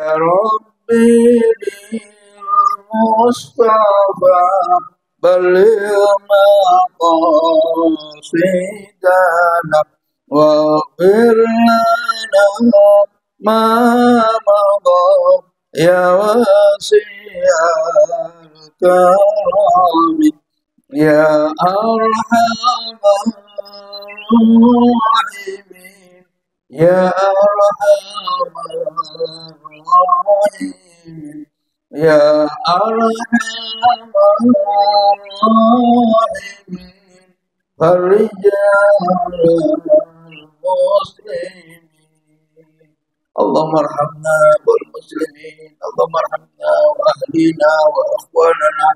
ربي للمصطفى بلغ مقاصدنا واغفر لنا ما مضى يا واسع الكرم يا أرحم الراحمين يا أرحم الراحمين يا أرحم الراحمين فرج على المسلمين اللهم ارحمنا والمسلمين اللهم ارحمنا وأهلنا وأخواننا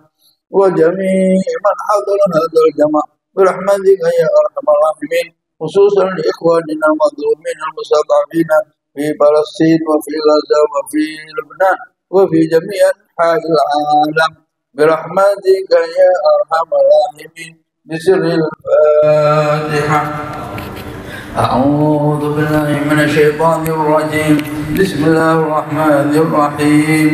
وجميع من حضر هذا الجمع برحمتك يا أرحم الراحمين خصوصا لإخواننا المظلومين المستضعفين في فلسطين وفي غزة وفي لبنان وفي جميع أنحاء العالم برحمتك يا أرحم الراحمين بسر الفاتحة. أعوذ بالله من الشيطان الرجيم بسم الله الرحمن الرحيم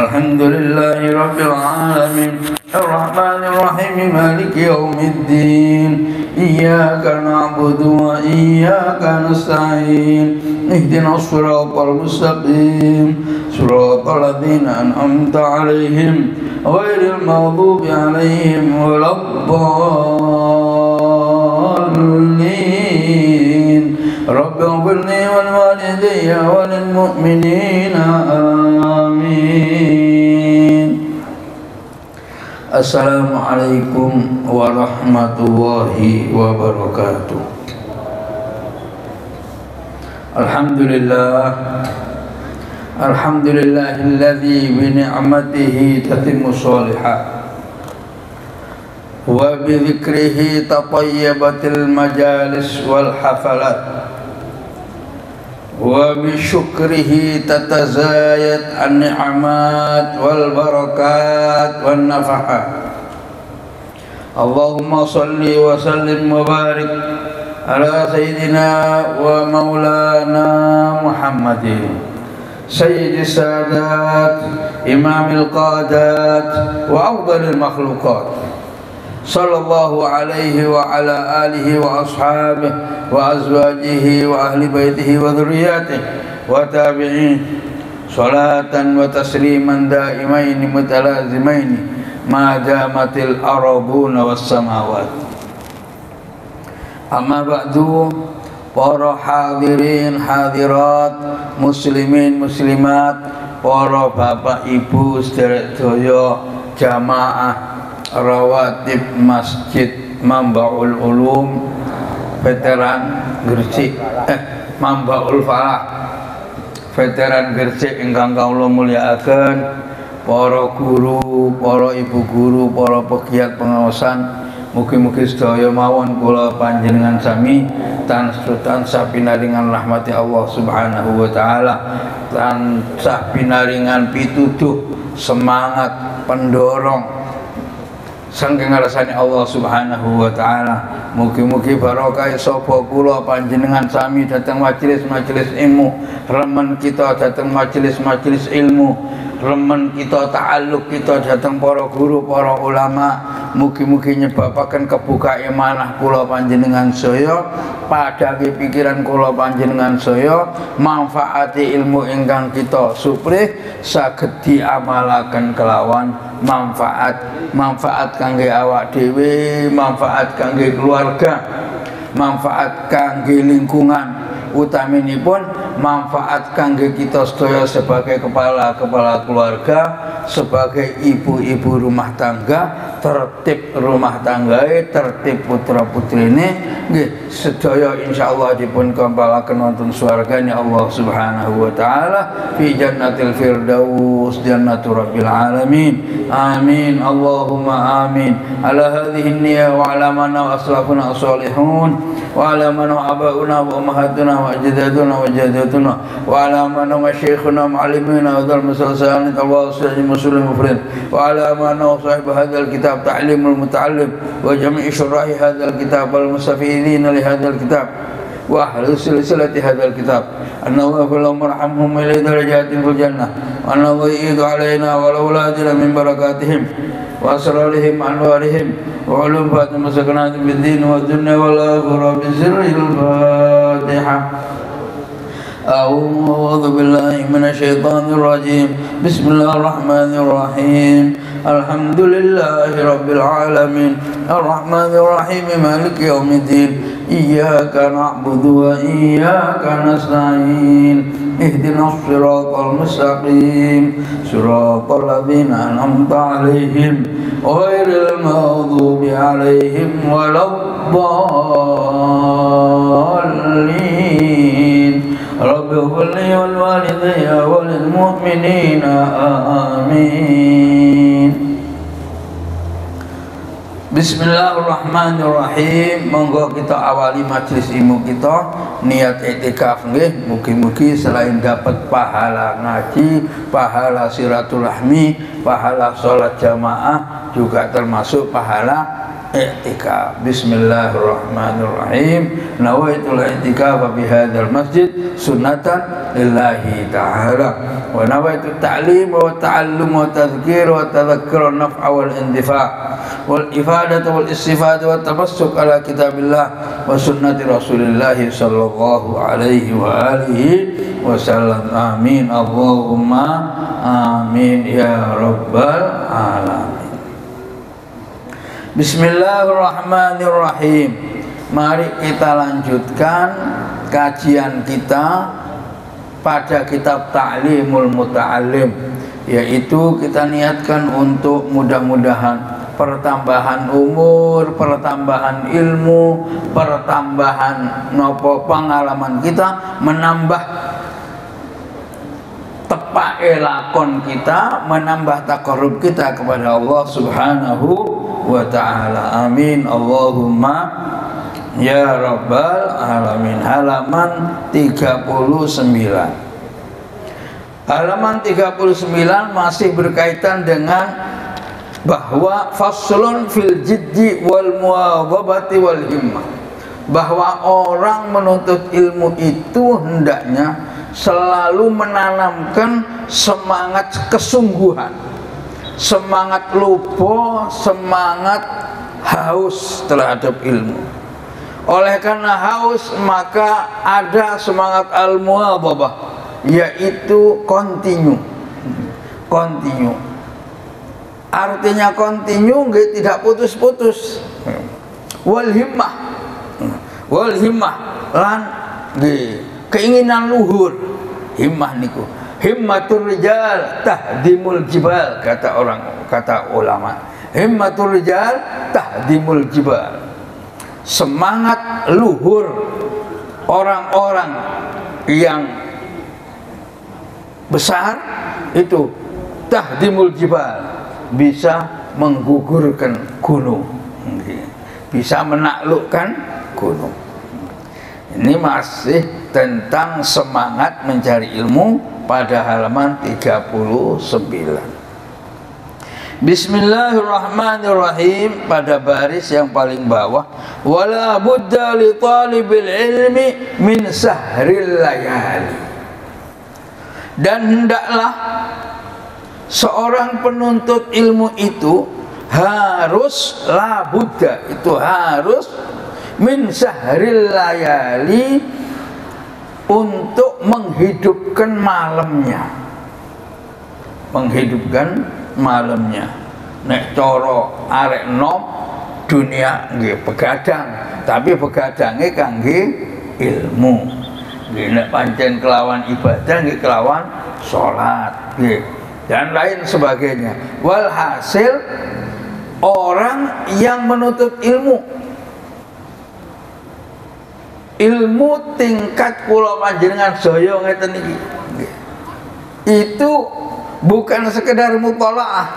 الحمد لله رب العالمين الرحمن الرحيم مالك يوم الدين إياك نعبد وإياك نستعين اهدنا الصراط المستقيم صراط الذين أنعمت عليهم غير المغضوب عليهم ولا الضالين رب اغفر لي ولوالدي وللمؤمنين آمين. Assalamualaikum warahmatullahi wabarakatuh. Alhamdulillahilladzi bi ni'matihi tatimmu sholihat wa bi dzikrihi tatayyabatil majalis wal hafalat wa bi syukrihi tatazayat an-ni'amat wal barakat wan nafahat. Allahumma salli wa sallim wa barik ala sayyidina wa maulana Muhammadin sayyidis sadat imamil qadat wa afdalil makhluqat sallallahu alaihi wa ala alihi wa ashabihi wa azwajihi wa ahli baitihi wa dhurriyyatihi wa tabi'in salatan wa tasliman daimaini mutalazimaini ma damatil arduna was samawat. Amma ba'du, para hadirin hadirat, muslimin muslimat, para bapak ibu sederek daya jamaah rawatib Masjid Mambaul Ulum veteran Gresik Mambaul Falah veteran Gresik ingkang kawula mulyakaken, para guru, para ibu guru, para pegiat pengawasan, mugi-mugi sedaya mawon kula panjenengan sami tansah pinaringan rahmati Allah Subhanahu wa taala, tansah pinaringan pituduh, semangat, pendorong saking ngrasani Allah Subhanahu wa taala. Mugi-mugi barokah sapa kula panjenengan sami dateng majelis-majelis ilmu, remen kita dateng majelis-majelis ilmu, remen kita ta'alluq kita dateng para guru, para ulama. Mugi-mugi nyebabaken kebuka imanah kula panjenengan saya, padangi pikiran kula panjenengan saya, manfaati ilmu ingkang kita suprih saged diamalaken kelawan manfaat kangge awak dhewe, manfaat kangge keluarga, manfaat kangge lingkungan, utaminipun manfaat kangge kita sedaya sebagai kepala keluarga, sebagai ibu-ibu rumah tangga, tertib rumah tanggae, tertib putra putrine nggih sedaya insyaallah dipun kempalaken wonten swargane Allah Subhanahu wa taala fi jannatil firdaus jannatur rabbil alamin. Amin Allahumma amin. Ala hadhihi niyyah wa ala man aslafuna salihun wa ala man abauna wa ummahatuna wa ajdaduna wa jaddatuna wa ala man masyayikhuna muallimina wa dal musalsalin Allah muslim mufrid wa ala man sahib hadzal kitab ta'limul muta'allim wa jami' syurahi hadzal kitab wal mustafidin li hadzal kitab وأهل سلسلة هذا الكتاب أن اغفر لهم وارحمهم إلى درجات في الجنة وأن يعيد علينا ولأولادنا من بركاتهم وأسرارهم وأنوارهم وعلوم فاتم سكنات بالدين والدنيا والآخرة بسر الفاتحة. أعوذ بالله من الشيطان الرجيم. بسم الله الرحمن الرحيم. الحمد لله رب العالمين الرحمن الرحيم مالك يوم الدين إياك نعبد وإياك نستعين اهدنا الصراط المستقيم صراط الذين أنعمت عليهم غير المغضوب عليهم ولا الضالين. رب اغفر لي ولوالدي وللمؤمنين آمين. Bismillahirrahmanirrahim. Monggo kita awali majelis ilmu kita niat i'tikaf nggih. Mugi-mugi selain dapat pahala ngaji, pahala silaturahmi, pahala salat jamaah, juga termasuk pahala i'tikaf. Bismillahirrahmanirrahim. Nawaitul i'tikaf fi hadzal masjid sunnatan lillahi ta'ala wa nawaitu ta'lim wa ta'allum wa tadhkir wa tadhakkur an-naf'a wal intifa' wal ifadatu wal istifadatu wa tabassuk ala kitabillah wa sunnati rasulillah sallallahu alaihi wa alihi wasallam. Amin Allahumma amin ya rabbal alamin. Bismillahirrahmanirrahim. Mari kita lanjutkan kajian kita pada kitab Ta'limul Muta'allim, yaitu kita niatkan untuk mudah-mudahan pertambahan umur, pertambahan ilmu, pertambahan nopo pengalaman kita, menambah tepak elakon kita, menambah takarrub kita kepada Allah Subhanahu wa ta'ala. Amin Allahumma ya rabbal alamin. Halaman 39. Halaman 39 masih berkaitan dengan bahwa faslun fil jiddi wal muwadhabati wal himmah, bahwa orang menuntut ilmu itu hendaknya selalu menanamkan semangat kesungguhan, semangat lupa, semangat haus terhadap ilmu. Oleh karena haus maka ada semangat al-muwadhabah, yaitu continue. Artinya continue nggih, tidak putus-putus. Wal himmah lan nggih keinginan luhur. Himmah niku himmatur rijal tahdimul jibal, kata ulama. Himmatur rijal tahdimul jibal. Semangat luhur orang-orang yang besar itu tahdimul jibal, bisa menggugurkan gunung, bisa menaklukkan gunung. Ini masih tentang semangat mencari ilmu pada halaman 39. Bismillahirrahmanirrahim. Pada baris yang paling bawah, wala budda li talibil ilmi min sahril layali. Dan hendaklah seorang penuntut ilmu itu harus, la budda itu harus, min sahril layali, untuk menghidupkan malamnya. Menghidupkan malamnya. Nek coro arek nom dunia nggih begadang, tapi begadangnya kangge ilmu. Nggih nek pancen kelawan ibadah nggih kelawan salat nggih dan lain sebagainya. Walhasil orang yang menuntut ilmu tingkat kula panjenengan saya ngeten iki, itu bukan sekedar mutalaah,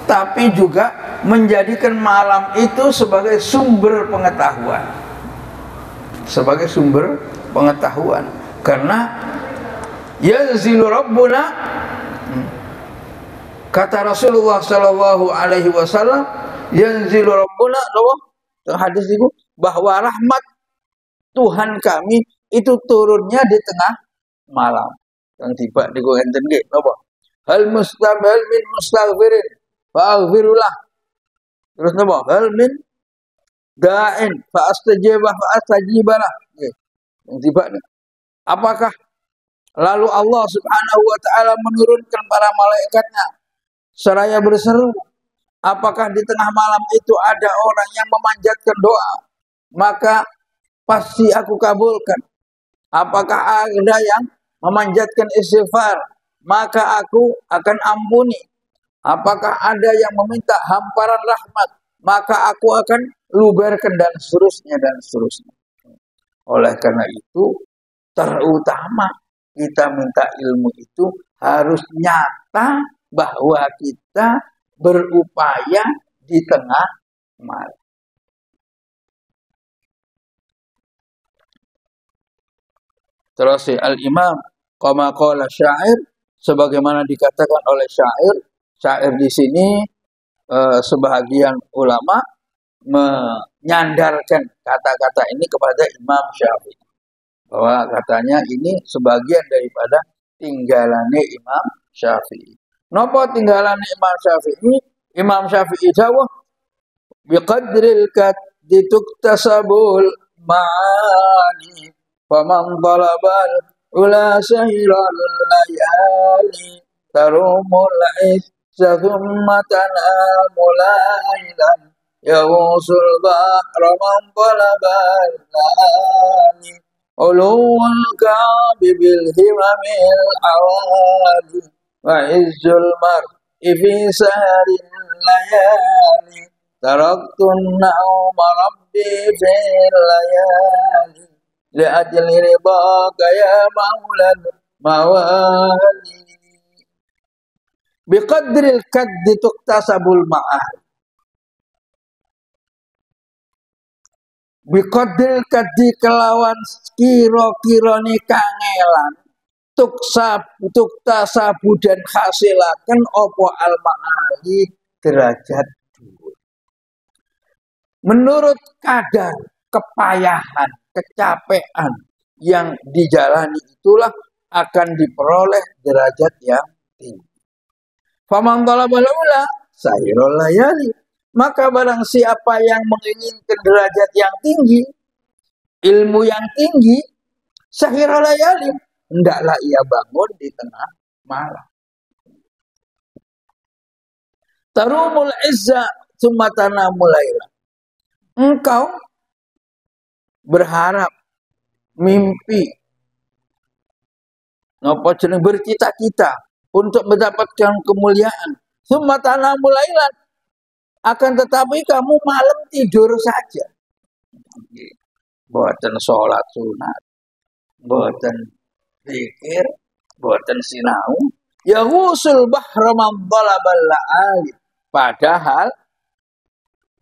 tapi juga menjadikan malam itu sebagai sumber pengetahuan. Sebagai sumber pengetahuan. Karena yanzilu rabbuna, kata Rasulullah sallallahu alaihi wasallam, yanzilu rabbuna, hadis itu bahwa rahmat Tuhan kami itu turunnya di tengah malam. Yang tiba di enten nggih napa? Hal mustamil min mustaghfirin fa'aghfirullah. Terus napa? Hal min da'in fa'astajibah fa'astajibalah. Yang tiba nih. Apakah lalu Allah Subhanahu wa taala menurunkan para malaikatnya seraya berseru, apakah di tengah malam itu ada orang yang memanjatkan doa, maka pasti aku kabulkan. Apakah ada yang memanjatkan istighfar, maka aku akan ampuni. Apakah ada yang meminta hamparan rahmat, maka aku akan luberkan, dan seterusnya dan seterusnya. Oleh karena itu, terutama kita minta ilmu itu harus nyata bahwa kita berupaya di tengah malam. Terus al-imam kama qala syair, sebagaimana dikatakan oleh syair. Syair di sini sebahagian ulama menyandarkan kata-kata ini kepada Imam Syafi'i, bahwa katanya ini sebagian daripada tinggalannya Imam Syafi'i. Napa tinggalannya Imam Syafi'i? Imam Syafi'i dawuh biqadril kaddi tuktasabul ma'ani faman talabal ula syahiral layali tarumul izza thumma tanamul ailan yawsul bahra man talabal la'ani ulul kabi bil himamil awali wa izzul mar'i fi saharin layali taraktun na'uma rabbi fil layali li'ajli ridhaka ya maulal mawali. Biqadril kaddi tuktasabul ma'al. Biqadril kaddi kelawan kira-kirane kangelan tuktasabu dan hasilaken opo al ma'ali derajat dhuwur. Menurut kadar kepayahan, kecapean yang dijalani itulah akan diperoleh derajat yang tinggi. Faman talabal ula sairul layali, maka barang siapa yang menginginkan derajat yang tinggi, ilmu yang tinggi, sairul layali, hendaklah ia bangun di tengah malam. Tarumul izza tsumma tanamul laila. Engkau berharap, mimpi, napa jeneng bercita-cita untuk mendapatkan kemuliaan. Tsumma tanamul laila, akan tetapi kamu malam tidur saja. Boten salat sunat, boten zikir, boten sinau, yahusul bahra man talabal la'ali. Padahal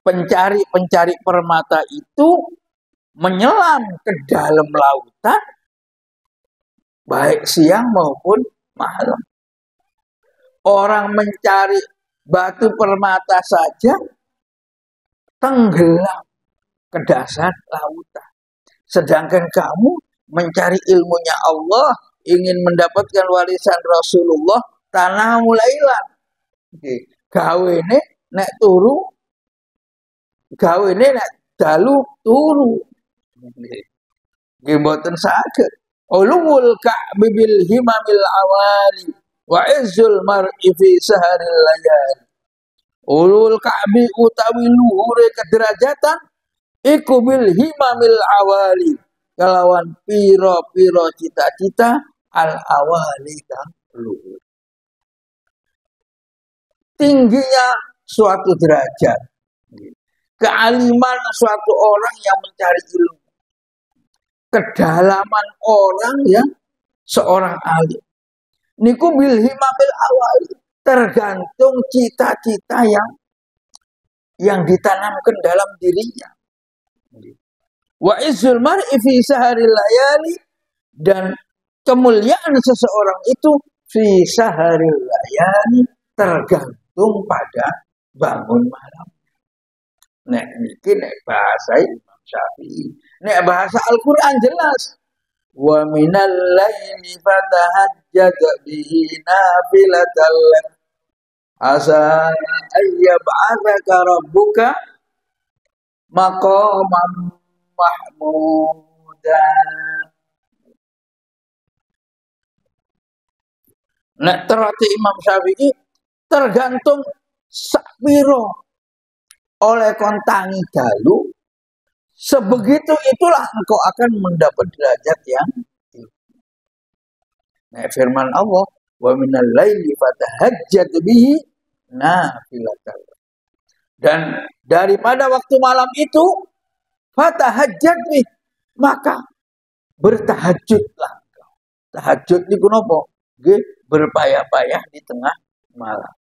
pencari permata itu menyelam ke dalam lautan baik siang maupun malam. Orang mencari batu permata saja tenggelam ke dasar lautan. Sedangkan kamu mencari ilmunya Allah, ingin mendapatkan warisan Rasulullah, tanah mulailah. Gawene nek turu, gawene nek dalu turu. Nggih mboten saged. Ulul ka'bi bil himamil awali wa izzul mar'i fi saharil layali. Ulul ka'bi utawi luhure kederajatan iku bil himamil awali, kalawan piro-piro cita-cita al awali kang luhur. Tingginya suatu derajat, kealiman suatu orang yang mencari ilmu, kedalaman orang yang seorang alim. Niku bil himamil awali, tergantung cita-cita yang ditanamkan dalam dirinya. Wa izzul mar'i fi saharil layali, dan kemuliaan seseorang itu fi saharil layali, tergantung pada bangun malam. Nek niki nek bahasa Imam Syafi'i. Nek bahasa Al-Qur'an jelas. Wa minal laili fatahajjad bihi nafilatan lak asa ayyab'atsaka rabbuka maqaman mahmuda. Nek terati Imam Syafi'i tergantung sakpiro oleh kontangi dalu, sebegitu itulah engkau akan mendapat derajat yang tinggi. Nah, firman Allah, wa minal laili fatahajjad bihi nafilatan. Dan daripada waktu malam itu fatahajjad bihi, maka bertahajudlah engkau. Tahajud niku napa? Nggih, berpayah-payah di tengah malam.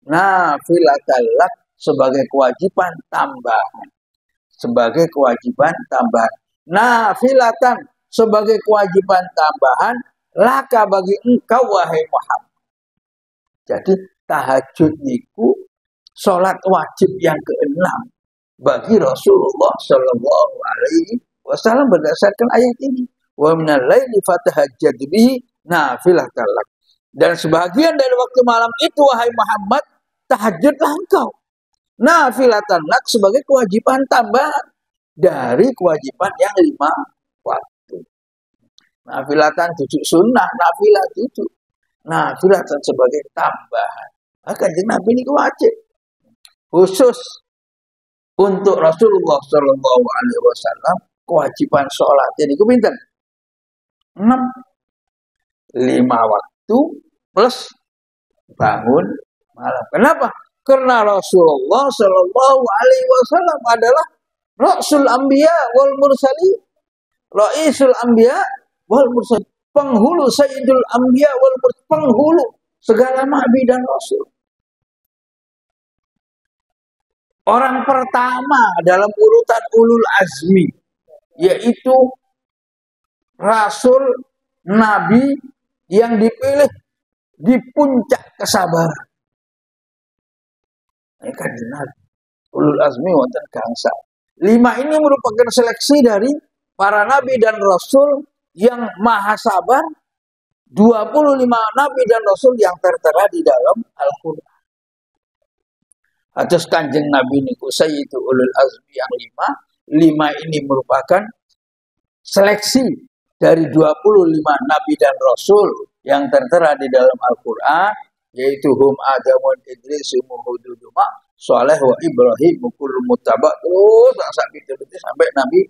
Nafilatan lak, sebagai kewajiban tambahan. Sebagai kewajiban tambahan. Nafilatan, sebagai kewajiban tambahan laka bagi engkau wahai Muhammad. Jadi tahajud niku salat wajib yang ke-6 bagi Rasulullah Shallallahu Alaihi Wasallam berdasarkan ayat ini. Wa minal laili fatahajjad bihi nafilatan lak. Dan sebagian dari waktu malam itu wahai Muhammad, tahajudlah engkau. Nafilatan lak, sebagai kewajiban tambahan dari kewajiban yang 5 waktu. Nafilatan tujuh sunnah, nafilah tujuh. Nafilatan sebagai tambahan. Maka Nabi ini wajib. Khusus untuk Rasulullah Shallallahu Alaihi Wasallam kewajiban sholat. Jadi pinten 6, 5 waktu plus bangun malam. Kenapa? Karena Rasulullah Shallallahu Alaihi Wasallam adalah Rasul Anbiya wal Mursalin, Raisul Anbiya wal Mursalin, penghulu Sayyidul Anbiya wal Mursalin, penghulu segala nabi dan rasul. Orang pertama dalam urutan ulul azmi, yaitu Rasul Nabi yang dipilih di puncak kesabaran. Ini kan Nabi. Ulul azmi wonten gangsa. 5 ini merupakan seleksi dari para nabi dan rasul yang maha sabar. 25 nabi dan rasul yang tertera di dalam Al-Quran. Atas kanjeng Nabi niku sayyidu ulul azmi yang 5. 5 ini merupakan seleksi dari 25 nabi dan rasul yang tertera di dalam Al-Quran, yaitu hum Adamun Idris Muhududuma Saleh wa Ibrahim kullu muttaba, terus sampai Nabi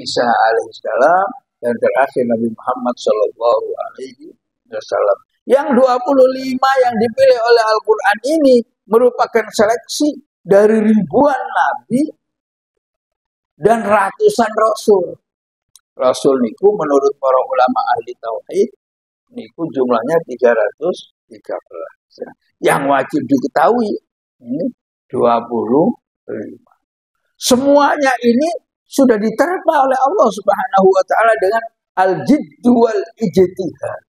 Isa alaihissalam dan terakhir Nabi Muhammad sallallahu alaihi wasallam. Yang 25 yang dipilih oleh Al-Quran ini merupakan seleksi dari ribuan nabi dan ratusan rasul. Rasul niku menurut para ulama ahli tauhid niku jumlahnya 313. Yang wajib diketahui ini 25. Semuanya ini sudah diterpa oleh Allah Subhanahu wa taala dengan al-jiddu wal ijtihad.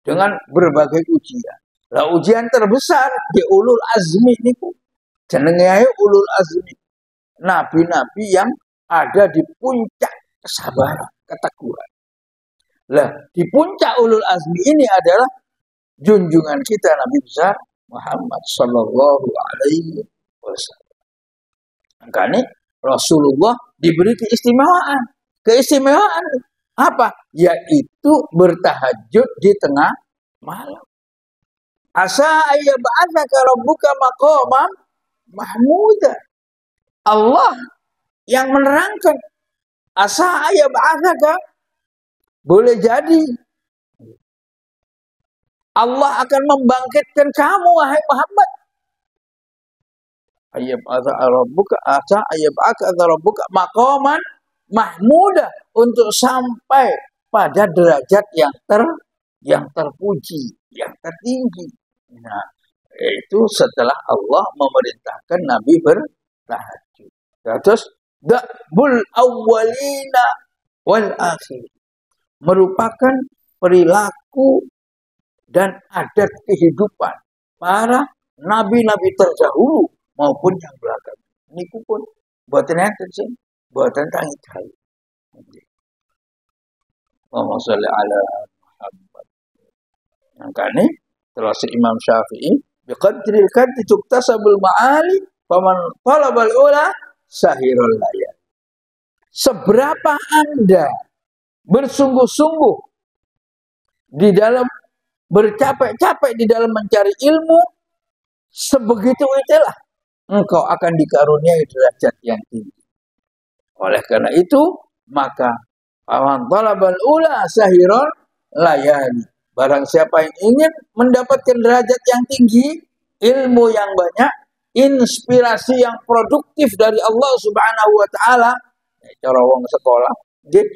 Dengan berbagai ujian. Lah ujian terbesar di ulul azmi niku. Jenenge ulul azmi. Nabi-nabi yang ada di puncak kesabaran, keteguhan. Lah, di puncak ulul azmi ini adalah junjungan kita Nabi besar Muhammad sallallahu alaihi wasallam. Makanya Rasulullah diberi keistimewaan. Keistimewaan apa? Yaitu bertahajud di tengah malam. Asa ayyab'atsaka rabbuka maqaman mahmuda. Allah yang menerangkan asa ayyab'atsaka, boleh jadi Allah akan membangkitkan kamu wahai Muhammad. Ayyab'atsaka rabbuka asa ayyab'atsaka rabbuka maqaman mahmuda, untuk sampai pada derajat yang terpuji, yang tertinggi. Nah, itu setelah Allah memerintahkan Nabi bertahajud. Terus da'bul awwalina wal akhir, merupakan perilaku dan adat kehidupan para nabi-nabi terdahulu maupun yang belakang. Niku pun Mboten enten sing mboten tangi dalu. Allahumma sholli ala Muhammad. Makane terus Imam Syafi'i biqadril kaddi tuktasabul ma'ali faman talabal ula sahirul layal. Seberapa Anda bersungguh-sungguh di dalam bercapek-capek di dalam mencari ilmu, sebegitu itulah engkau akan dikaruniai derajat yang tinggi. Oleh karena itu, maka faman talabal ula sahirul layali. Barang siapa yang ingin mendapatkan derajat yang tinggi, ilmu yang banyak, inspirasi yang produktif dari Allah Subhanahu wa taala, cara wong sekolah, nggih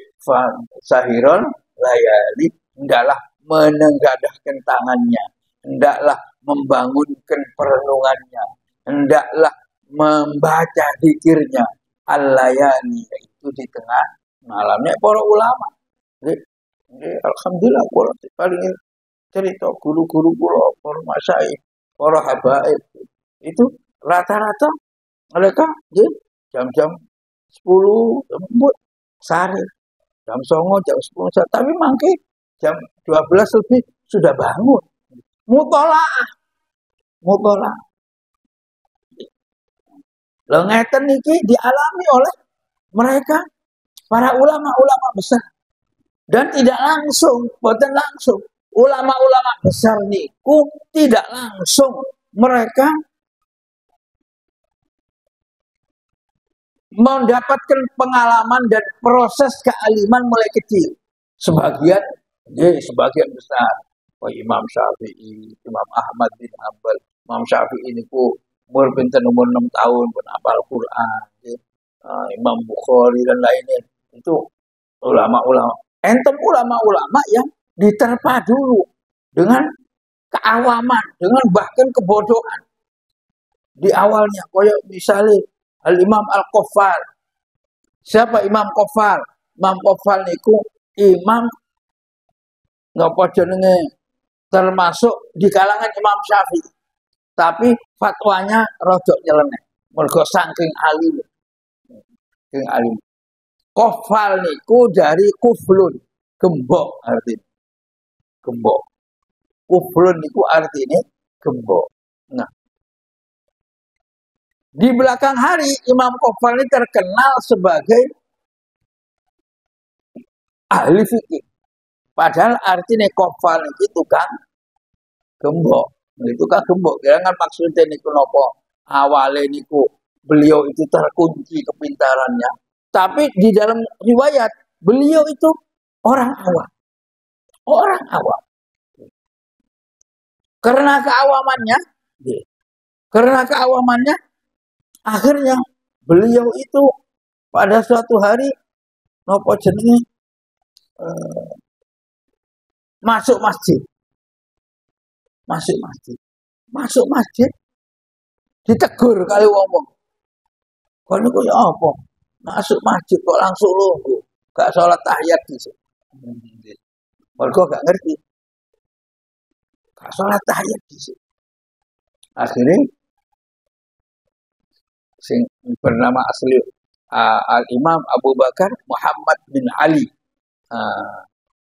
sahirul layali, hendaklah menenggadahkan tangannya, hendaklah membangunkan perenungannya, hendaklah membaca zikirnya al-layali, itu di tengah malamnya para ulama. Alhamdulillah kalau paling cerita guru-guru kula, para masyayikh, para habaib itu rata-rata mereka jam-jam 10 lembut sare, jam 09 jam 10 sare, tapi mangke jam 12 lebih sudah bangun mutolaah. Lho ngeten iki dialami oleh mereka para ulama-ulama besar. Dan tidak langsung, bukan langsung. Ulama-ulama besar niku tidak langsung mereka mendapatkan pengalaman dan proses kealiman mulai kecil. Sebagian besar. Imam Syafi'i, Imam Ahmad bin Hanbal, Imam Syafi'i niku umur pinten umur 6 tahun pun hafal Quran. Imam Bukhari dan lainnya itu ulama-ulama. Enten ulama-ulama yang diterpa dulu dengan keawaman, dengan bahkan kebodohan di awalnya. Kayak misalnya Al-Imam Al-Qaffal. Siapa Imam Qaffal? Imam Qaffal niku imam ngapa jenenge termasuk di kalangan Imam Syafi'i. Tapi fatwanya rodok nyeleneh. Mergo saking alim. Saking alim. Qaffal niku dari kuflun, gembok artinya. Gembok. Kuflun niku artinya gembok. Nah, di belakang hari Imam Qaffal ini terkenal sebagai ahli fikih. Padahal artinya Qaffal itu tukang gembok. Itu kan gembok. Jangan maksudnya niku nopo awale niku beliau itu terkunci kepintarannya. Tapi di dalam riwayat beliau itu orang awam. Orang awam. Karena keawamannya, akhirnya beliau itu pada suatu hari nopo jenenge masuk masjid ditegur kali wong. Kok niku ya apa? Masuk masjid kok langsung lungguh, gak sholat tahiyat gitu. Mergo gak ngerti. Gak sholat tahiyat gitu. Akhirnya sing bernama asli Al-Imam Abu Bakar Muhammad bin Ali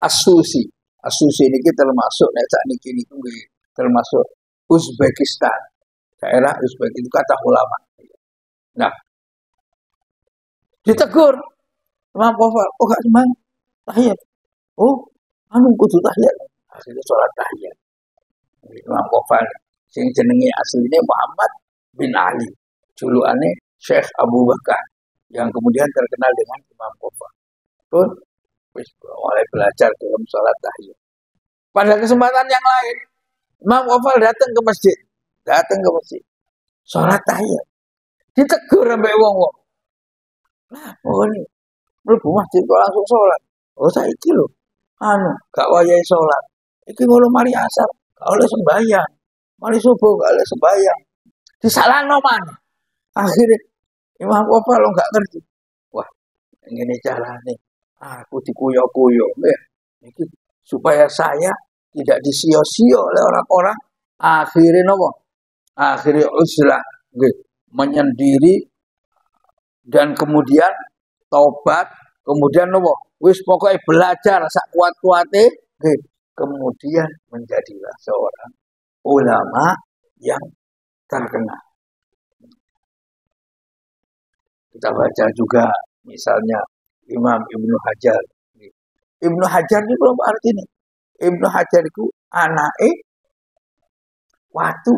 As-Susi. As-Susi ini termasuk niki termasuk Uzbekistan. Daerah Uzbek itu kata ulama. Nah, ditegur Imam Qaffal, gak sembahyang tahiyat. Kudu tahiyat. Akhirnya sholat tahiyat. Imam Qaffal sing jenenge aslinya Muhammad bin Ali, julukannya Syekh Abu Bakar, yang kemudian terkenal dengan Imam Qaffal. Pun mulai belajar dalam sholat tahiyat. Pada kesempatan yang lain, Imam Qaffal datang ke masjid, sholat tahiyat. Ditegur sampai wong-wong. Nah, ini mlebu masjid kok langsung sholat. Saiki lho, gak wayahe sholat. Iki ngono mari asar, gak oleh sembahyang. Mari subuh gak oleh sembahyang. Disalahno maneh. Akhirnya Imam Qaffal gak ngerti. Wah, ngene carane. Aku dikuyo-kuyo, iki supaya saya tidak disio-sio oleh orang-orang. Akhirnya nopo? Akhirnya uzlah, menyendiri dan kemudian tobat, kemudian nopo wis pokoknya belajar sak kuat-kuate, kemudian menjadilah seorang ulama yang terkenal. Kita baca juga misalnya Imam Ibnu Hajar. Ibnu Hajar itu apa artinya? Ibnu Hajar itu anake Watu.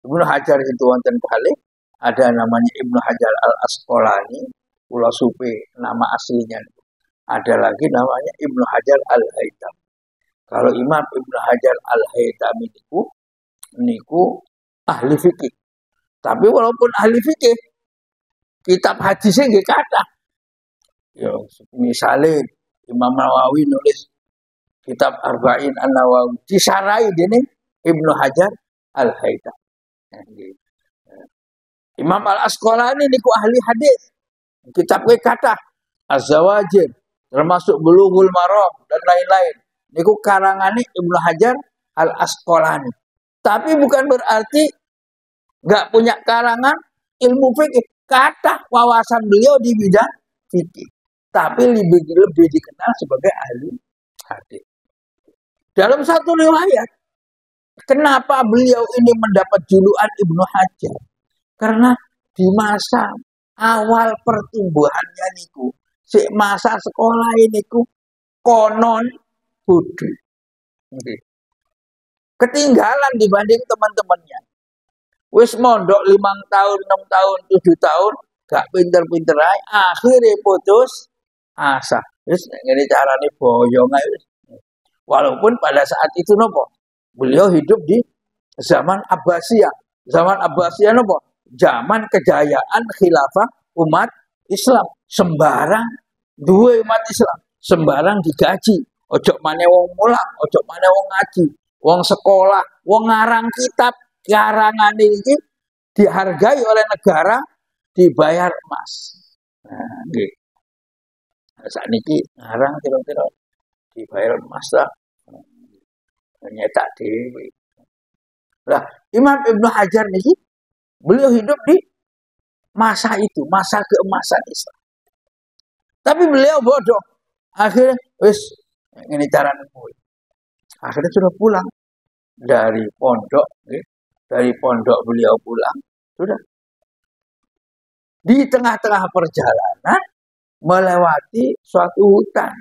Ibnu Hajar itu wonten kali ada namanya Ibnu Hajar Al Asqalani, kula supe nama aslinya. Ada lagi namanya Ibnu Hajar Al Haytham. Kalau Imam Ibnu Hajar Al Haytham niku ahli fikih. Tapi walaupun ahli fikih, kitab hadisnya nggih kathah. Ya, misalnya Imam Nawawi nulis kitab Arba'in An-Nawawi disarai dene Ibnu Hajar Al Haytham. Imam Al Asqalani niku ahli hadis. Kitabnya kathah Az-Zawajir, termasuk Bulughul Maram dan lain-lain. Niku karangane Ibnu Hajar Al Asqalani. Tapi bukan berarti nggak punya karangan ilmu fikih. Kathah wawasan beliau di bidang fikih. Tapi lebih dikenal sebagai ahli hadis. Dalam satu riwayat, kenapa beliau ini mendapat julukan Ibnu Hajar? Karena di masa awal pertumbuhannya niku, masa sekolah ini niku konon bodoh. Ketinggalan dibanding teman-temannya. Wis mondok 5 tahun, 6 tahun, 7 tahun, gak pinter-pinter aja, akhirnya putus asa. Wis ngene carane boyong ae. Walaupun pada saat itu nopo, beliau hidup di zaman Abbasiyah. Zaman Abbasiyah nopo? Zaman kejayaan khilafah umat Islam. Sembarang dua umat Islam, sembarang digaji. Ojo mane wong mulang, ojo mane wong ngaji, wong sekolah, wong ngarang kitab, karangan ini dihargai oleh negara, dibayar emas. Nah, nggih. Saat niki ngarang kira-kira dibayar emas lah. Nyetak dewe. Lah, Imam Ibnu Hajar niki beliau hidup di masa itu, masa keemasan Islam. Tapi beliau bodoh. Akhirnya, wis ini cara nemui. Akhirnya sudah pulang dari pondok, dari pondok beliau pulang, sudah. Di tengah-tengah perjalanan melewati suatu hutan,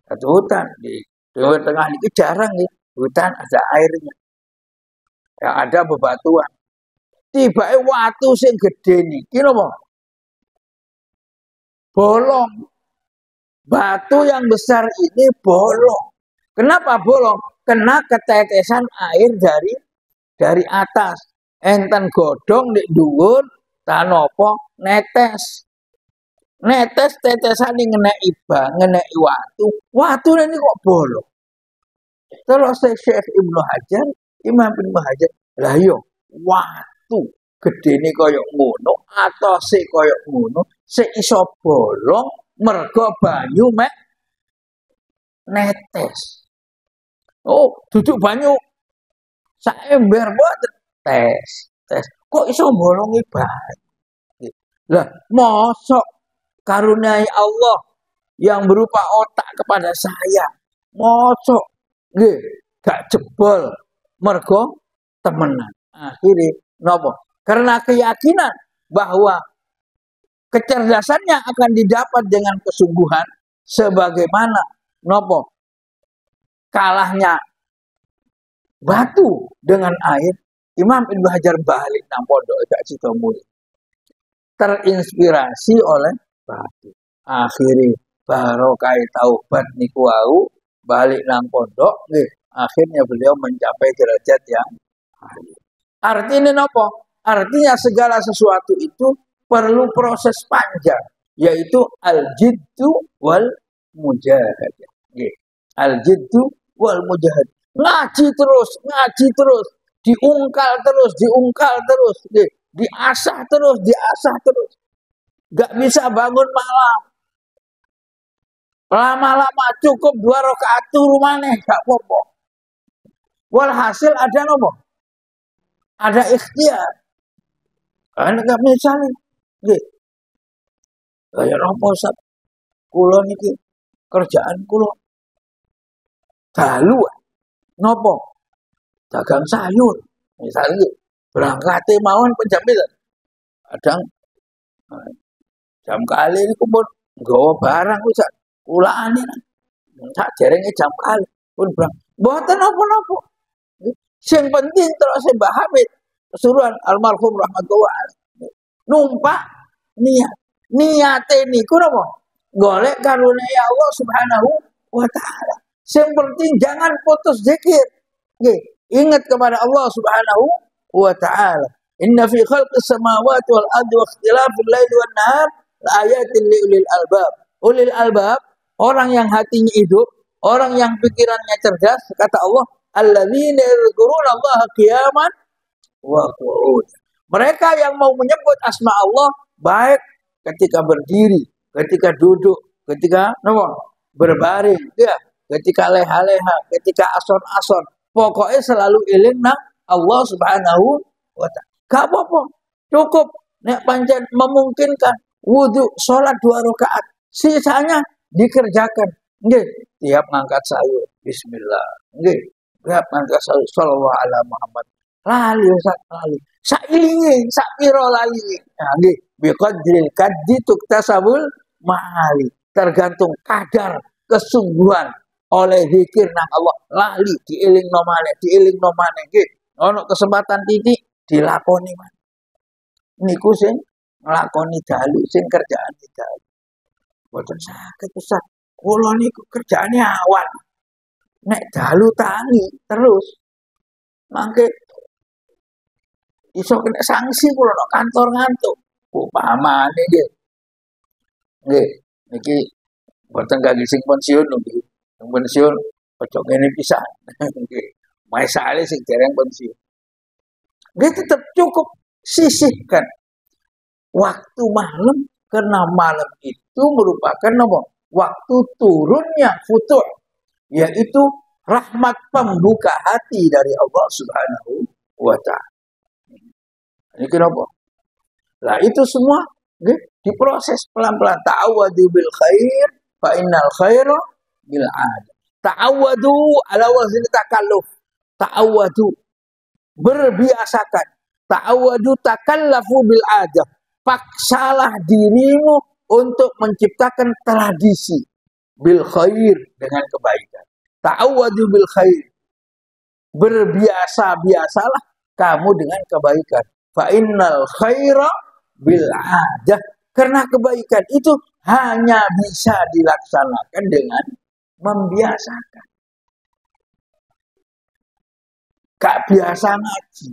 satu hutan di tengah ini jarang nih, hutan ada airnya, ya ada bebatuan. Tiba watu sing gede niki napa? Bolong. Batu yang besar ini bolong. Kenapa bolong? Kena ketetesan air dari atas. Enten godhong nek dhuwur, tanopo netes. Netes tetesan ini ngeneki watu. Watu ini kok bolong. Terus Syekh Ibnu Hajar, Imam Ibnu Hajar, lah yo watu gedene kaya ngono atau sik kaya ngono, sik iso bolong mergo banyu mek netes. Oh, duduk banyu sak ember boten tes. Kok iso bolongi banyu? Lah, mosok karunia Allah yang berupa otak kepada saya, mosok nggih gak jebol mergo temenan. Akhirnya nopo? Karena keyakinan bahwa kecerdasannya akan didapat dengan kesungguhan sebagaimana nopo kalahnya batu dengan air. Imam Ibnu Hajar balik nang pondok gak Sidomulyo. Terinspirasi oleh batu. Akhirnya barokah taubat niku wau balik nang pondok nggih. Akhirnya beliau mencapai derajat yang tinggi. Artinya nopo? Artinya segala sesuatu itu perlu proses panjang, yaitu al-jiddu wal mujahadah. Al-jiddu wal mujahadah. Ngaji terus, diungkal terus, diasah terus. Gak bisa bangun malam. Lama-lama cukup 2 rakaat rumane gak apa-apa. Walhasil ada nopo? Ada ikhtiar. Anda misalnya, Kaya napa Ustaz? Kula niki kerjaan kula dalu. Napa? Dagang sayur. Misalnya berangkate mawon jam pira? Kadang jam kali niku pun nggawa barang Ustaz. Kulaane sak derenge jam kali pun berang. Mboten napa-napa. Sing penting terus Mbah Hamid kesuruhan almarhum rahmatullah numpak niate niku napa? Golek karunia Allah Subhanahu wa taala. Sing penting jangan putus zikir. Nggih, ingat kepada Allah Subhanahu wa taala. Inna fi khalqis samawati wal ardi wa ikhtilafil laili wan nahar laayatin liulil albab. Ulil albab, orang yang hatinya hidup, orang yang pikirannya cerdas, kata Allah, alladzina yadhkurunallaha qiyaman wa qu'udan. Mereka yang mau menyebut asma Allah baik ketika berdiri, ketika duduk, ketika berbaring, ya, ketika leha-leha, ketika ason-ason. Pokoknya selalu eling nang Allah Subhanahu wa taala. Gak apa-apa, cukup nek pancen memungkinkan wudu salat 2 rakaat. Sisanya dikerjakan. Nggih, tiap ngangkat sayur bismillah. Nggih, tiap ngangkat sayur sallallahu alaihi Muhammad. Lali Ustaz, lali. Sailinge, sak pira lali. Nah, nggih, biqadril kaddi tuktasabul ma'ali. Tergantung kadar kesungguhan oleh zikir nang Allah. Lali dielingno maneh nggih. Ono kesempatan titik dilakoni man. Niku sing nglakoni dalu, sing kerjaan dalu. Boten saged Ustaz. Kula niku kerjaane awan. Nek dalu tangi terus. Mangke iso kena sanksi kula nek kantor ngantuk. Upamane nggih. Nggih, niki boten kangge sing pensiun nggih. Sing pensiun aja ngene pisan. Nggih. Maesale sing dereng pensiun. Nggih tetep cukup sisihkan waktu malam karena malam itu merupakan waktu turunnya futur, yaitu rahmat pembuka hati dari Allah Subhanahu wa taala. Ini kenapa? Lah itu semua diproses pelan-pelan. Ta'awadu bil khair fa innal khaira bil ad. Ta'awadu ala wazn takalluf. Ta'awadu, berbiasakan. Ta'awadu takallafu bil adah. Paksalah dirimu untuk menciptakan tradisi bil khair, dengan kebaikan. Ta'awadu bil khair. Berbiasa-biasalah kamu dengan kebaikan. Fa innal khaira bil adah. Karena kebaikan itu hanya bisa dilaksanakan dengan membiasakan. Gak biasa ngaji,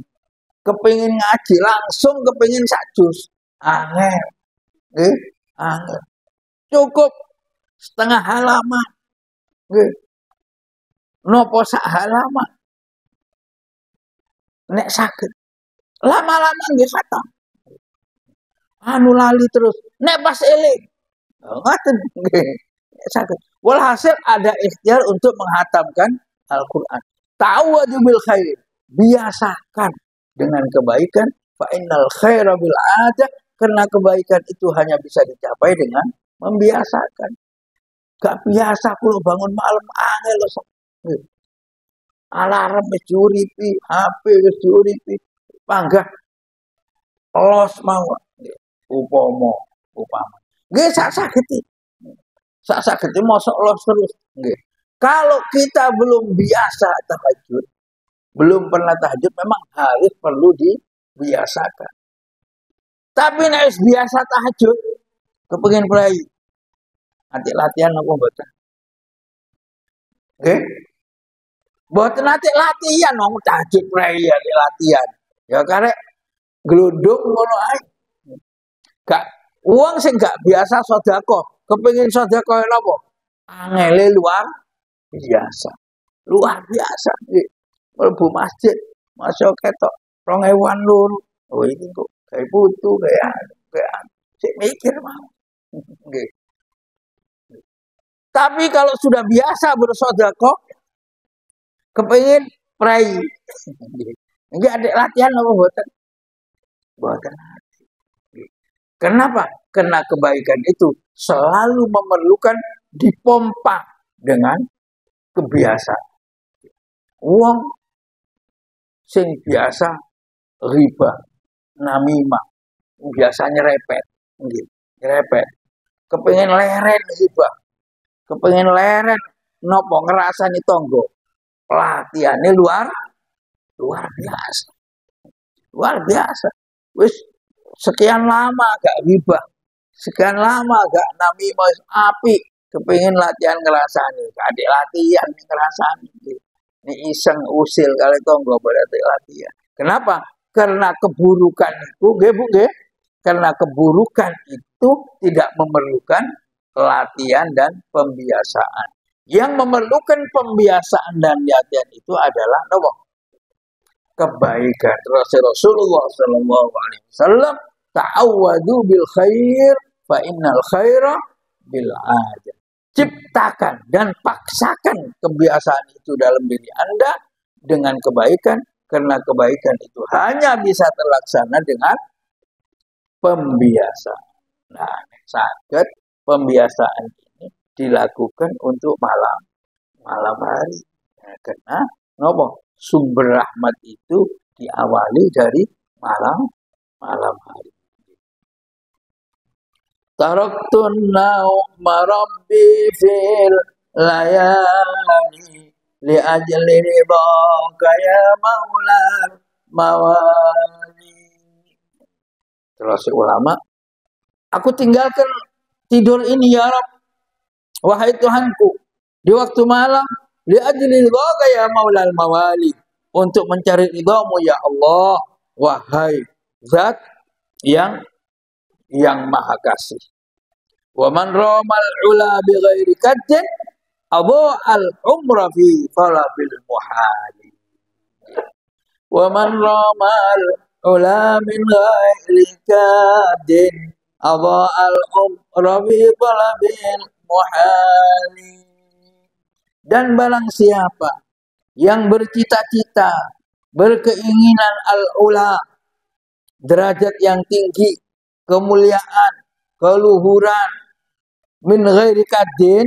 kepingin ngaji langsung kepingin sak juz, angel, angel. Cukup setengah halaman, nopo sak halaman, nek sakit, lama-lama nggih khatam. Anu lali terus, nek pas eling, ngaten nggih sakit. Walhasil ada ikhtiar untuk menghatamkan Al-Quran. Ta'awadu bil khair, biasakan dengan kebaikan. Fa innal khaira bil adah, karena kebaikan itu hanya bisa dicapai dengan membiasakan. Gak biasa kalau bangun malam angel. Alarm wis diuripi, HP wis diuripi, panggah los mawon. Upama. Nggih sak saged. Sak saged mosok los terus. Nggih. Kalau kita belum biasa tahajud, belum pernah tahajud, memang harus perlu dibiasakan. Tapi nek biasa tahajud, kepengin play. Nanti latihan apa mboten? Nggih. Mboten nanti latihan wong tahajud play ya latihan. Ya karek glundung ngono ae. Gak wong sing gak biasa sedekah, kepengin sedekah napa? Angele luar biasa nggih. Mlebu masjid, masuk ketok 2000 loro. Oh iki kok kayak putu kayak sik mikir mau. Nggih. Tapi kalau sudah biasa bersedekah, kepengin pray. Nggih ada latihan apa mboten? Mboten. Kenapa? Karena kebaikan itu selalu memerlukan dipompa dengan kebiasaan. Wong sing biasa riba, namimah, biasa nyerepet, nyerepet. Kepengen leren riba, kepengen leren nopo ngerasani tonggo. Latihannya luar biasa. Luar biasa. Wis sekian lama agak riba, sekian lama agak namimah api, kepengen latihan ngerasani. Adik latihan ngerasani. Ini iseng usil kali tonggo berarti latihan. Kenapa? Karena keburukan itu, karena keburukan itu tidak memerlukan latihan dan pembiasaan. Yang memerlukan pembiasaan dan latihan itu adalah kebaikan. Rasulullah Shallallahu Alaihi Wasallam ta'awwadu bil khair fa innal khaira bil ajal. Ciptakan dan paksakan kebiasaan itu dalam diri Anda dengan kebaikan, karena kebaikan itu hanya bisa terlaksana dengan pembiasaan. Nah, sakit pembiasaan ini dilakukan untuk malam hari. Nah, karena sumber rahmat itu diawali dari malam hari. Taraktun nauma rabbi fil layali li ajli ridhaka ya maulal mawali. Terus ulama, aku tinggalkan tidur ini ya Rabb, wahai Tuhanku, di waktu malam, li ajli ridhaka ya maulal mawali, untuk mencari ridhamu ya Allah, wahai zat yang maha kasih. Wa man ramal ula bi ghairi kaddin adha al umra fi talabil muhali. Wa man ramal ula min ghairi kaddin adha al umra fi talabil muhali. Dan barang siapa yang bercita-cita, berkeinginan al-ula, derajat yang tinggi, kemuliaan, keluhuran, min ghairi kadin,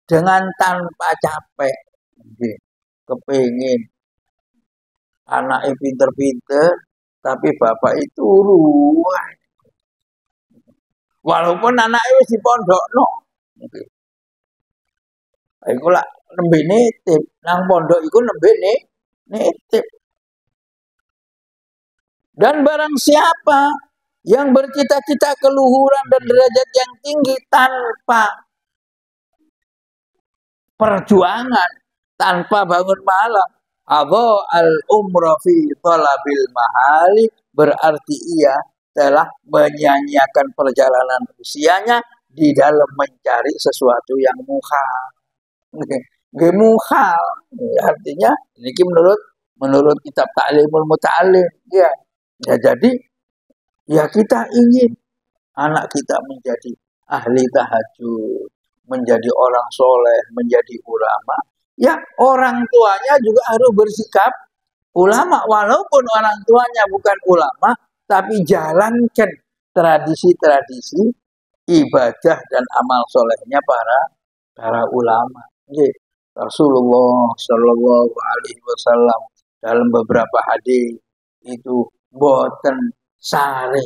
dengan tanpa capek. Kepingin anaknya pinter-pinter, tapi bapak itu ruwet. Walaupun anaknya wis di pondok, iku lak nembe nitip, nang pondok iku nembe nitip. Dan barang siapa yang bercita-cita keluhuran dan derajat yang tinggi tanpa perjuangan, tanpa bangun malam, adha al-umra fi talabil mahali, berarti ia telah menyanyiakan perjalanan usianya di dalam mencari sesuatu yang muhal. Muhal artinya ini menurut kitab Ta'limul Muta'allim, ya. Ya, jadi ya kita ingin anak kita menjadi ahli tahajud, menjadi orang soleh, menjadi ulama. Ya, orang tuanya juga harus bersikap ulama, walaupun orang tuanya bukan ulama, tapi jalankan tradisi-tradisi ibadah dan amal solehnya para ulama. Rasulullah Shallallahu Alaihi Wasallam dalam beberapa hadis itu boten sare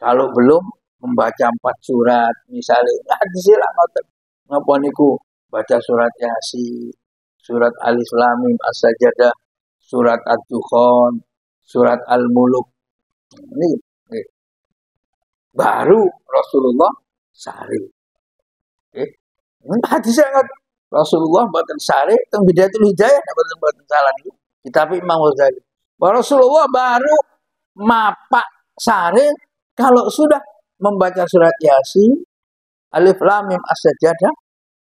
kalau belum membaca 4 surat, misalnya hadislah ngoten napa niku, baca surat Yasin, surat Alif Lam Mim As-Sajdah, surat Ad-Dukhan, surat Al-Muluk. Ini baru Rasulullah sare. Hadisnya Rasulullah boten sare teng Bidayatul Hidayah boten salah niku. Kitab Imam Ghazali. Rasulullah baru mapak sare kalau sudah membaca surat Yasin, Alif Lam Mim As-Sajdah,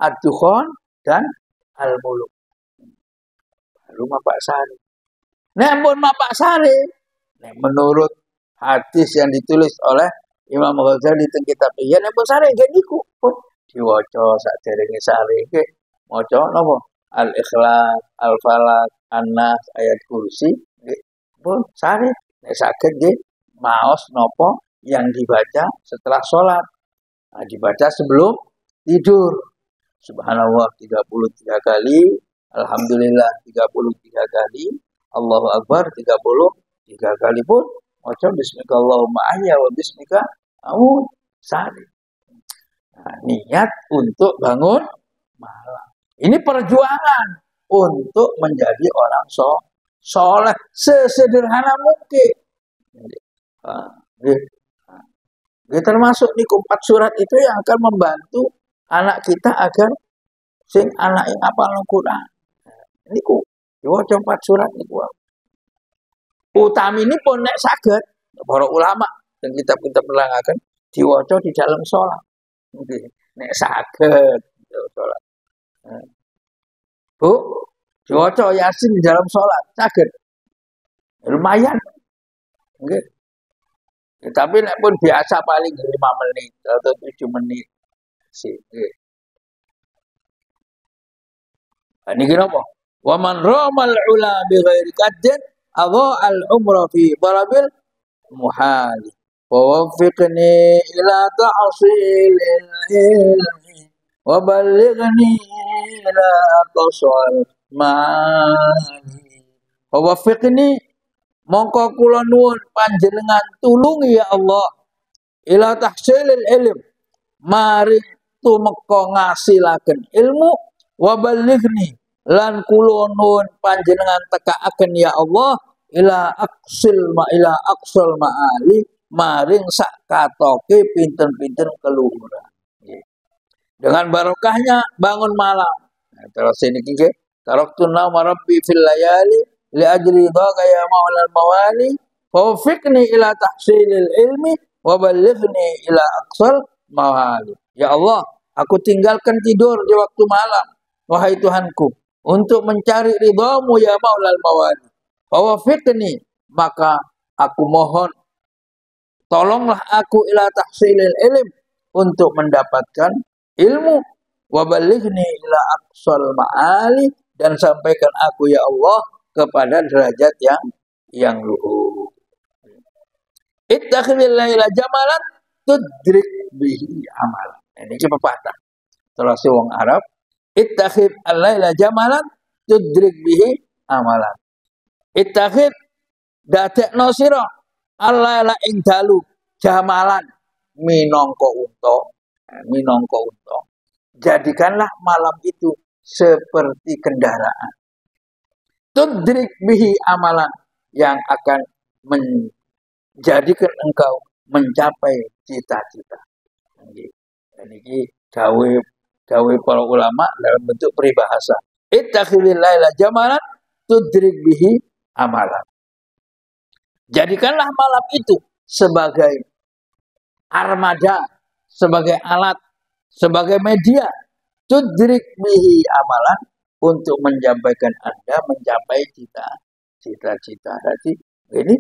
Ad-Dukhan dan Al-Muluk. Baru mapak sare. Namun mapak sare, menurut hadis yang ditulis oleh Imam Ghazali teng kitab Ihya, namun sare nggih niku pun diwaca saderenge sare nggih maca napa? Al-Ikhlas, Al-Falaq, An-Nas, ayat kursi nggih pun sare. Nek saged nggih maos napa yang dibaca setelah sholat. Nah, dibaca sebelum tidur. Subhanallah 33 kali, alhamdulillah 33 kali, Allahu Akbar 33 kali pun maca bismikallahumma ahya wa bismika amut. Nah, niat untuk bangun malam. Ini perjuangan untuk menjadi orang soleh sesederhana mungkin. Termasuk di 4 surat itu yang akan membantu anak kita agar sing anak yang hafal Al-Qur'an. Niku diwaca 4 surat niku. Utami ini pun nek saged para ulama dan kitab-kitab nerangaken diwaca di dalam sholat. Nek saged sholat. Bu, diwaca Yasin di dalam sholat saged. Lumayan. Nggih. Tapi nek pun biasa paling 5 menit atau 7 menit. Sih. Ini kenapa? Wa man ramal ula bi ghairi qaddin adha al umra fi darabil muhal. Wa waffiqni ila tahsilil ilmi wa ballighni ila aqsal ma'ani. Wa waffiqni mongko kula nuwun panjenengan tulungi ya Allah ila tahsilil ilm maring tumeka ngasilaken ilmu wa balighni lan kula nuwun panjenengan tekaaken ya Allah ila aqsal ma'ali maring sak katoke pinten-pinten keluhuran. Dengan barokahnya bangun malam. Nah, terus ini nggih taraktu nama rabbi fil layali li ajli dhaqa ya maulal mawali fawfiqni ila tahsilil ilmi wa balighni ila aqsal mawali. Ya Allah, aku tinggalkan tidur di waktu malam, wahai Tuhanku, untuk mencari ridhamu ya maulal mawali. Fawfiqni, maka aku mohon tolonglah aku ila tahsilil ilm untuk mendapatkan ilmu wa balighni ila aqsal ma'ali dan sampaikan aku ya Allah kepada derajat yang luhur. Ittakhidil laila jamalan tudrik bihi amalan. Ini pepatah. Terus wong Arab, ittakhid al-laila jamalan tudrik bihi amalan. Ittakhid dadekno sira al-laila ing dalu jamalan minangka unta. Jadikanlah malam itu seperti kendaraan. Tudrik bihi amalan yang akan menjadikan engkau mencapai cita-cita. Ini dawuh para ulama dalam bentuk peribahasa. Ittakhidil laila jamalan tudrik bihi amalan. Jadikanlah malam itu sebagai armada, sebagai alat, sebagai media tudrik bihi amalan untuk menyampaikan Anda mencapai cita-cita. Jadi ini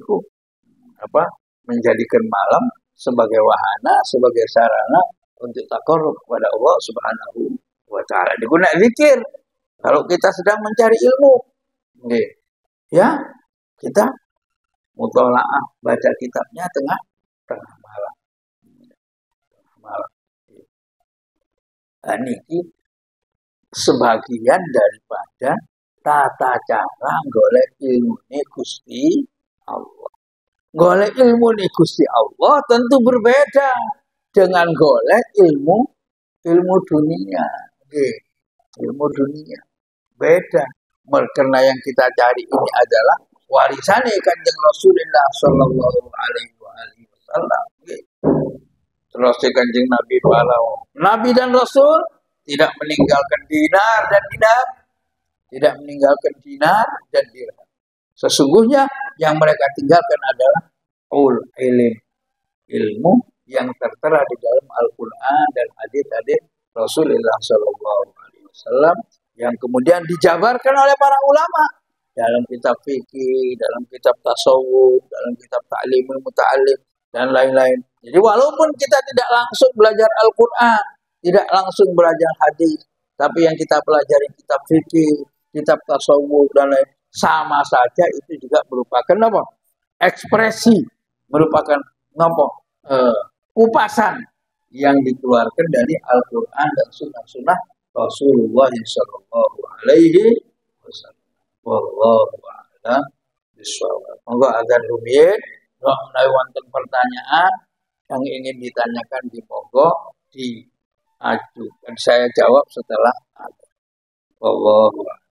menjadikan malam sebagai wahana, sebagai sarana untuk takarrub kepada Allah Subhanahu wa taala. Digunakan zikir kalau kita sedang mencari ilmu. Ya, kita mutolaah baca kitabnya tengah malam. Ini sebagian daripada tata cara golek ilmu Gusti Allah. Golek ilmu Gusti Allah tentu berbeda dengan golek ilmu dunia. Ilmu dunia beda. Karena yang kita cari ini adalah warisan Kanjeng Rasulullah sallallahu alaihi wasallam. Terus Kanjeng Nabi pahlawan. Nabi dan Rasul tidak meninggalkan dinar dan dirham. Tidak meninggalkan dinar dan dirham. Sesungguhnya yang mereka tinggalkan adalah ilmu yang tertera di dalam Al-Quran dan hadis-hadis Rasulullah SAW yang kemudian dijabarkan oleh para ulama dalam kitab fikih, dalam kitab tasawuf, dalam kitab ta'limul muta'allim dan lain-lain. Jadi walaupun kita tidak langsung belajar Al-Quran, tidak langsung belajar hadis, tapi yang kita pelajari kitab fikih, kitab tasawuf dan lain, sama saja itu juga merupakan apa? Ekspresi, merupakan kupasan yang dikeluarkan dari Al-Quran dan Sunnah Rasulullah Sallallahu Alaihi Wasallam. Wallahu a'lam bishawab. Monggo agar rumiyin, menawi wonten pertanyaan yang ingin ditanyakan di monggo diajukan. Saya jawab setelah ada. Wallahu a'lam.